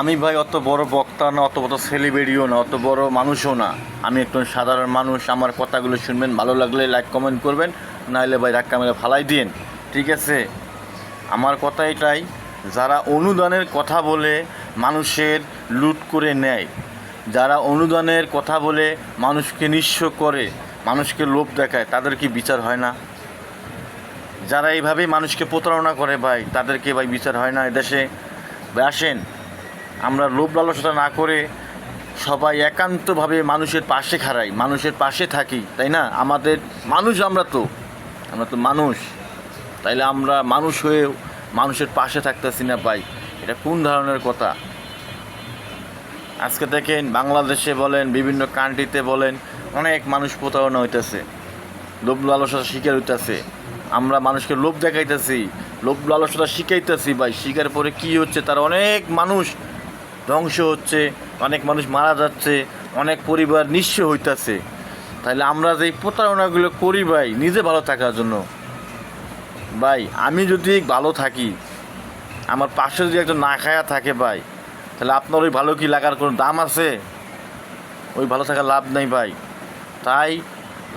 আমি ভাই অত বড় বক্তা না, অত বড় সেলিব্রিটিও না, অত বড় মানুষও না। আমি একজন সাধারণ মানুষ। আমার কথাগুলো শুনবেন, ভালো লাগলে লাইক কমেন্ট করবেন, নাহলে ভাই ধাক্কা মেরে ফালাই দিন, ঠিক আছে? আমার কথা এটাই, যারা অনুদানের কথা বলে মানুষের লুট করে নেয়, যারা অনুদানের কথা বলে মানুষকে নিঃস্ব করে, মানুষকে লোভ দেখায়, তাদের কি বিচার হয় না? যারা এইভাবেই মানুষকে প্রতারণা করে ভাই, তাদেরকে ভাই বিচার হয় না এদেশে? ভাই আসেন, আমরা লোভ লালসা না করে সবাই একান্তভাবে মানুষের পাশে খাড়াই, মানুষের পাশে থাকি, তাই না? আমাদের মানুষ, আমরা তো মানুষ, তাইলে আমরা মানুষ হয়েও মানুষের পাশে থাকতেছি না ভাই, এটা কোন ধরনের কথা? আজকে দেখেন বাংলাদেশে বলেন, বিভিন্ন কান্ট্রিতে বলেন, অনেক মানুষ প্রতারণা হইতেছে, লোভ লালসার শিকার হইতেছে। আমরা মানুষকে লোভ দেখাইতেছি, লোভ লালসাটা শিখাইতেছি ভাই, শিকার পরে কি হচ্ছে? তার অনেক মানুষ ধ্বংস হচ্ছে, অনেক মানুষ মারা যাচ্ছে, অনেক পরিবার নিঃস্ব হইতেছে। তাহলে আমরা যে প্রতারণাগুলো করি ভাই নিজে ভালো থাকার জন্য, ভাই আমি যদি ভালো থাকি, আমার পাশে যদি একজন না খায়া থাকে ভাই, তাহলে আপনার ওই ভালো কি লাগার কোনো দাম আছে? ওই ভালো থাকার লাভ নেই ভাই। তাই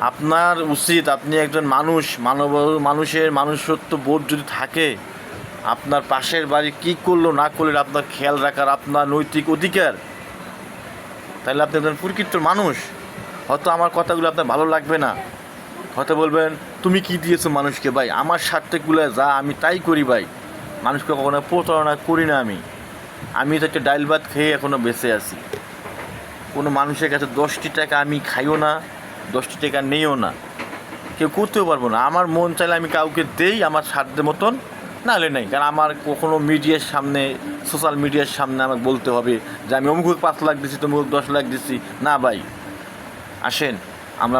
আপনার উচিত, আপনি একজন মানুষ, মানুষের মানুষত্ব বোধ যদি থাকে, আপনার পাশের বাড়ি কী করলো না করলে আপনার খেয়াল রাখার আপনার নৈতিক অধিকার, তাহলে আপনি একজন প্রকৃত মানুষ। হয়তো আমার কথাগুলো আপনার ভালো লাগবে না, হয়তো বলবেন তুমি কি দিয়েছো মানুষকে। ভাই আমার স্বার্থেগুলো যা আমি তাই করি ভাই, মানুষকে কখনো প্রতারণা করি না। আমি তো একটা ডাইল ভাত খেয়ে এখনও বেঁচে আছি। কোনো মানুষের কাছে 10টি টাকা আমি খাইও না, 10টি টাকা নেইও না, কেউ করতেও পারবো না। আমার মন চাইলে আমি কাউকে দেই আমার সাধ্যের মতন, না হলে নেই। কারণ আমার কখনো মিডিয়ার সামনে, সোশ্যাল মিডিয়ার সামনে আমাকে বলতে হবে যে আমি অমুক 5 লাখ দিচ্ছি, তমুক 10 লাখ দিচ্ছি, না ভাই। আসেন, আমরা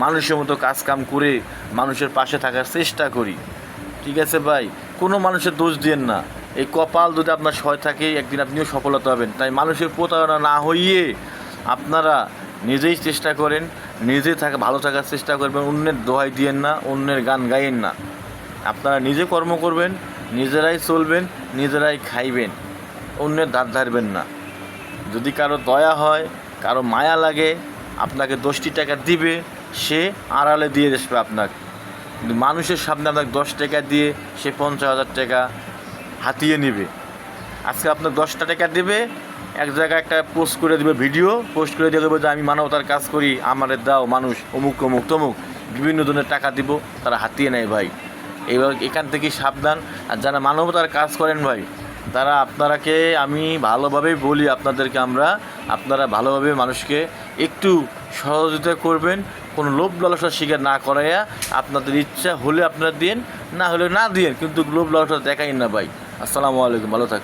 মানুষের মতো কাজ কাম করে মানুষের পাশে থাকার চেষ্টা করি, ঠিক আছে ভাই? কোনো মানুষের দোষ দিয়েন না। এই কপাল যদি আপনার সয় থাকে, একদিন আপনিও সফলতা হবেন। তাই মানুষের প্রতারণা না হইয়ে আপনারা নিজেই চেষ্টা করেন, নিজে ভালো থাকার চেষ্টা করবেন। অন্যের দোহাই দিয়েন না, অন্যের গান গাইয়েন না। আপনারা নিজে কর্ম করবেন, নিজেরাই চলবেন, নিজেরাই খাইবেন, অন্যের ধার ধারবেন না। যদি কারো দয়া হয়, কারো মায়া লাগে, আপনাকে 10টি টাকা দিবে, সে আড়ালে দিয়ে আসবে আপনাকে। কিন্তু মানুষের সামনে আপনাকে 10 টাকা দিয়ে সে 50,000 টাকা হাতিয়ে নেবে। আজকে আপনাকে 10টা টাকা দেবে, এক জায়গায় একটা পোস্ট করে দেবে, ভিডিও পোস্ট করে দিয়ে দেবে যে আমি মানবতার কাজ করি, আমাদের দাও মানুষ, অমুক অমুক তমুক, বিভিন্ন ধরনের টাকা দিব, তারা হাতিয়ে নেয় ভাই। এইভাবে এখান থেকে সাবধান। আর যারা মানবতার কাজ করেন ভাই, তারা আপনারাকে আমি ভালোভাবেই বলি, আপনারা ভালোভাবে মানুষকে একটু সহযোগিতা করবেন, কোনো লোভ লালসার শিকার না করাইয়া। আপনাদের ইচ্ছা হলে আপনারা দিন, না হলে না দিন, কিন্তু লোভ লালসা দেখাই না ভাই। আসসালামু আলাইকুম, ভালো থাকুন।